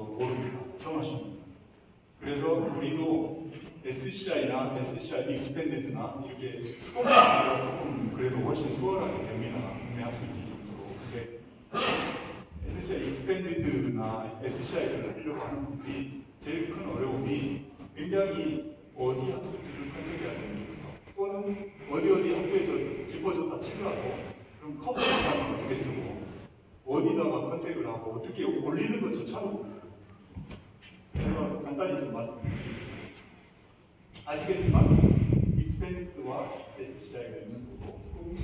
모릅니다. 처음 하시는 분은. 그래서 우리도 SCI나 SCI 익스펜디드나 이렇게 스코프가 조금 그래도 훨씬 수월하게 됩니다. 구매할 수 있을 정도로. 근데 SCI 익스펜디드나 SCI를 하려고 하는 분들이 제일 큰 어려움이 굉장히 어디 학술지를 컨택해야 되는지 또는 어디 학교에서 짚어줬다 치더라도 그럼 커버레이터는 어떻게 쓰고 어디다가 컨택을 하고 어떻게 올리는 것조차도 몰라요. 제가 간단히 좀 말씀드리겠습니다. 아시겠지만 익스펜디드와 SCI가 있는 거고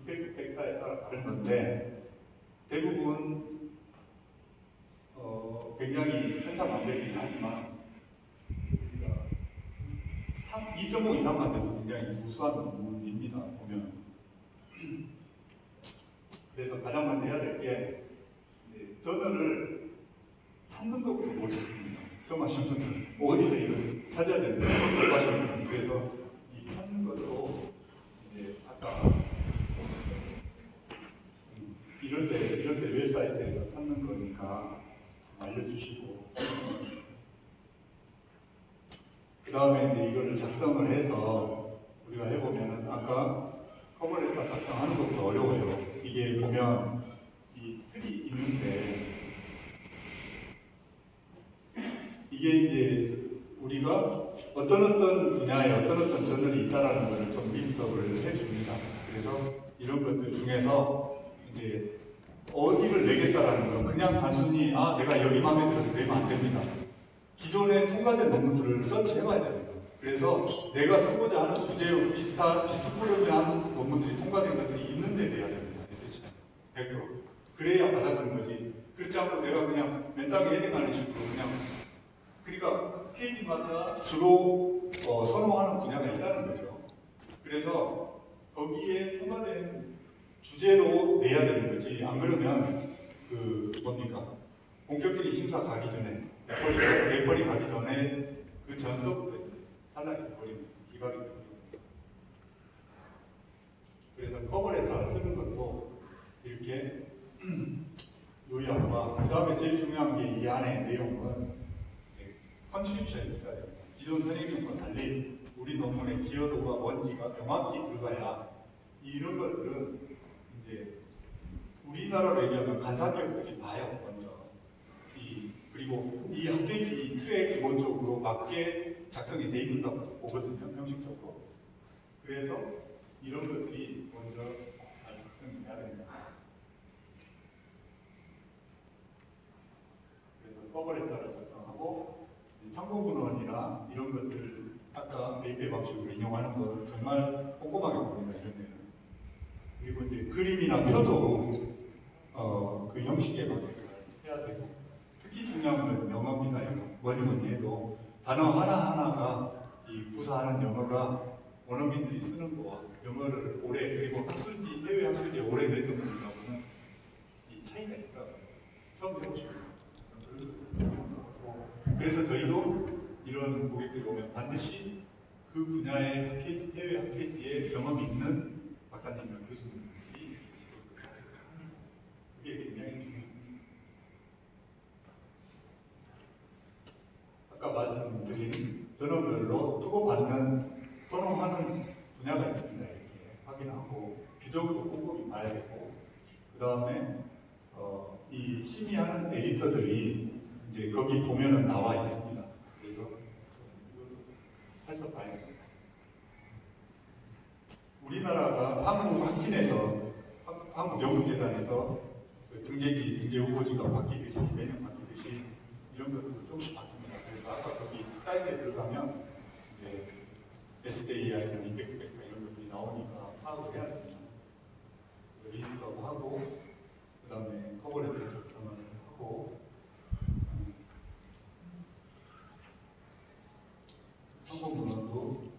이펙트 벡터에 따라 다른 건데 대부분 굉장히 천차만별이긴 하지만 2.5 이상만 돼도 굉장히 우수한 논문입니다. 보면. 그래서 가장 먼저 해야 될 게 저널을 찾는 것부터 못 찾습니다. 처음 하신 분들은 어디서 이걸 찾아야 됩니다. 처음 하신 분들은. 그래서 이 찾는 것도 이제 아까 이런 데 웹사이트에서 찾는 거니까 알려주시고 그 다음에 이제 이거를 작성을 해서 우리가 해보면은 아까 커버레터 작성하는 것부터 어려워요. 이게 보면 이 틀이 있는데 이게 이제 우리가 어떤 분야에 어떤 저널이 있다라는 것을 좀 리스트업을 해줍니다. 그래서 이런 것들 중에서 이제 어디를 내겠다라는 건 그냥 단순히 내가 여기 마음에 들어서 내면 안 됩니다. 기존에 통과된 논문들을 서치해봐야 됩니다. 그래서 내가 쓰고자 하는 주제와 비스무리한 논문들이 통과된 것들이 있는데 내야 됩니다. 100%. 그래야 받아주는 거지. 그렇지 않고 내가 그냥 맨땅에 헤딩하는 식으로 그냥 그러니까 페이지마다 주로 선호하는 분야가 있다는 거죠. 그래서 거기에 통과된 주제로 내야 되는 거지. 안 그러면 본격적인 심사 가기 전에 래퍼리 가기 전에 그 전서부터 탈락이 돼버리는 기각이 됩니다. 그래서 커버레터 쓰는 것도 이렇게 요약과 그 다음에 제일 중요한 게 이 안에 내용은 컨트리뷰션이 있어야 됩니다. 기존 선생님과 달리 우리 논문의 기여도가 뭔지가 명확히 들어가야 이런 것들은 이제 우리나라로 얘기하면 간사격들이 봐요. 먼저 그리고 이 학회지 틀에 기본적으로 맞게 작성이 돼 있는다고 보거든요. 형식적으로. 그래서 이런 것들이 먼저 잘 작성이 돼야 됩니다. 그래서 커버레터를 작성하고 참고문헌이나 이런 것들을 아까 APA 방식으로 인용하는 거 정말 꼼꼼하게 봅니다. 이런 데는. 그리고 이제 그림이나 표도 그 형식에 맞게 해야 되고 특히 중요한 건 영어입니다. 영어. 뭐니 해도 단어 하나하나가 이 구사하는 영어가 원어민들이 쓰는 거와 영어를 오래 그리고 학술지 해외 학술지에 오래 냈던 분들하고는 이 차이가 있더라고요. 처음 배우시면. 그래서 저희도 이런 고객들이 오면 반드시 그 분야의 학회지, 해외 학회지에 경험이 있는 박사님이나 교수님들이 그게 굉장히 중요합니다. 아까 말씀드린 전형별로 투고받는 선호하는 분야가 있습니다. 이렇게 확인하고 규정도 꼼꼼히 봐야 되고 그 다음에 이 심의하는 에디터들이 이제 거기 보면은 나와 있습니다. 그래서 살펴봐야 됩니다. 우리나라가 한국연구재단에서 등재 후보지가 바뀌듯이 매년 바뀌듯이 이런 것들도 조금씩 바뀝니다. 그래서 아까 거기 사이트에 들어가면 이제 SJI나 임팩트 벡터 이런 것들이 나오니까 파악을 해야 됩니다. 리스트하고 하고 그 다음에 커버레터 작성을 하고 참고문헌도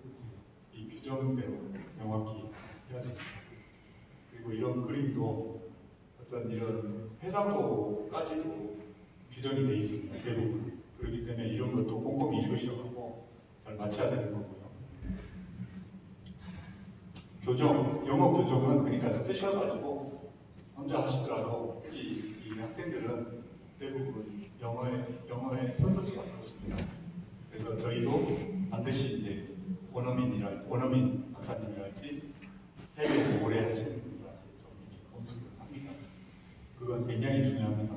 이 규정대로 명확히 해야 됩니다. 그리고 이런 그림도 어떤 이런 해상도까지도 규정이 되어 있습니다. 대부분. 그렇기 때문에 이런 것도 꼼꼼히 읽으셔가지고 잘 맞춰야 되는 거고요. 교정, 영어 교정은 그러니까 쓰셔가지고 혼자 하시더라도 특히 이 우리 학생들은 대부분 영어에 선도수가 높습니다. 그래서 저희도 반드시 이제 원어민 박사님이랄지 해외에서 오래 하시는 분들한테 좀 이렇게 검수를 합니다. 그건 굉장히 중요합니다.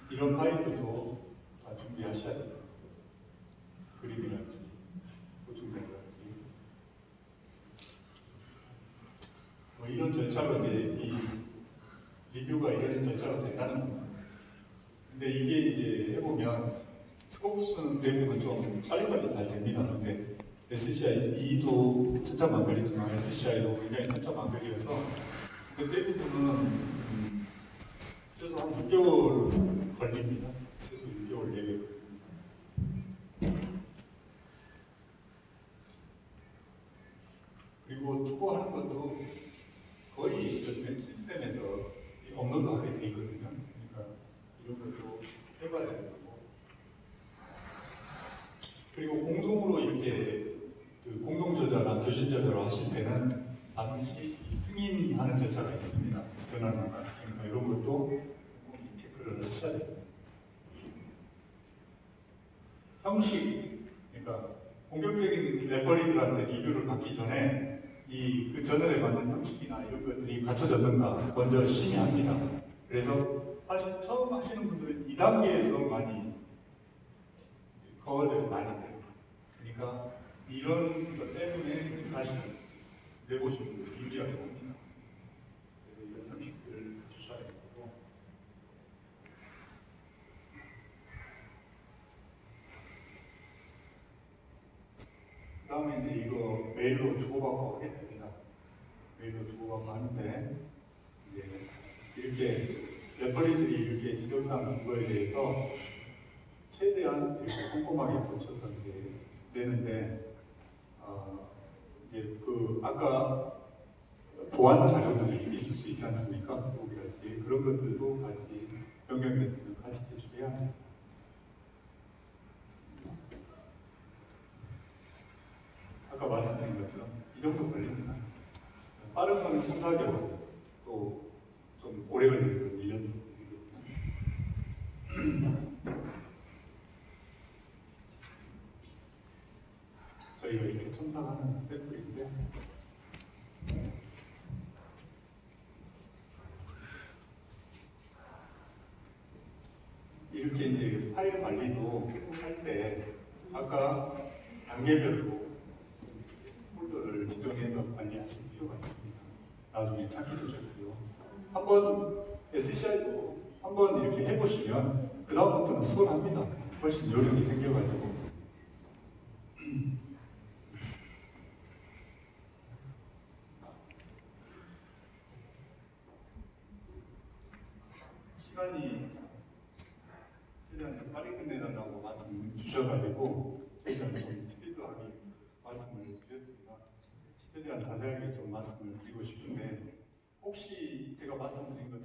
이런 파일들도 다 준비하셔야 돼요. 그림이랄지, 보충자랄지. 뭐 이런 절차로 이제 이 리뷰가 이런 절차로 된다는 겁니다. 근데 이게 이제 해보면 스코프스는 대부분 좀 빨리빨리 잘 됩니다. 근데 SCI2도 천차만별이지만 SCI도 굉장히 천차만별이어서 그 대부분은 최소 한 6개월 걸립니다. 최소 6개월 내외 걸립니다. 그리고 투고하는 것도 거의 요즘에 시스템에서 업로드하게 돼 있거든요. 그러니까 이런 것도 해봐야 되는 거고. 그리고 공동으로 이렇게 그 공동 저자나 교신 저자로 하실 때는 반드시 승인하는 절차가 있습니다. 전환문과. 그러니까 이런 것도 체크를 하셔야 됩니다. 형식, 그러니까 공격적인 레퍼리들한테 리뷰를 받기 전에 그 저널에 맞는 형식이나 이런 것들이 갖춰졌는가 먼저 심의합니다. 그래서 사실 처음 하시는 분들은 2단계에서 많이 거절이 많이 돼요. 그러니까 이런 것 때문에 사실 내보시는 분들이 유리하게 봅니다. 그래서 이런 형식들을 갖추셔야 되고. 그 다음에 이제 이거 메일로 주고받고 하게 됩니다. 메일로 주고받고 하는데, 이제 이렇게 레퍼리들이 이렇게 지적사항 그거에 대해서 최대한 이렇게 꼼꼼하게 고쳐서 이제 내는데, 이제 아까 보완 자료들이 있을 수 있지 않습니까? 거기랄지 그런 것들도 같이 변경됐으면 같이 제출해야 합니다. 아까 말씀드린 것처럼 이 정도 걸립니다. 빠른 거는 3, 4개월, 또 좀 오래 걸리는 건 1년 정도. 저희가 이렇게 첨삭하는 샘플인데, 이렇게 이제 파일 관리도 할 때 아까 단계별로 폴더를 지정해서 관리하실 필요가 있습니다. 나중에 찾기도 좋고요. 한번 SCI도 한번 이렇게 해보시면 그 다음부터는 수월합니다. 훨씬 요령이 생겨가지고. 시간이 최대한 좀 빨리 끝내달라고 말씀 주셔가지고 최대한 좀 스피드하게 말씀을 드렸습니다. 최대한 자세하게 좀 말씀을 드리고 싶은데 혹시 제가 말씀드린 것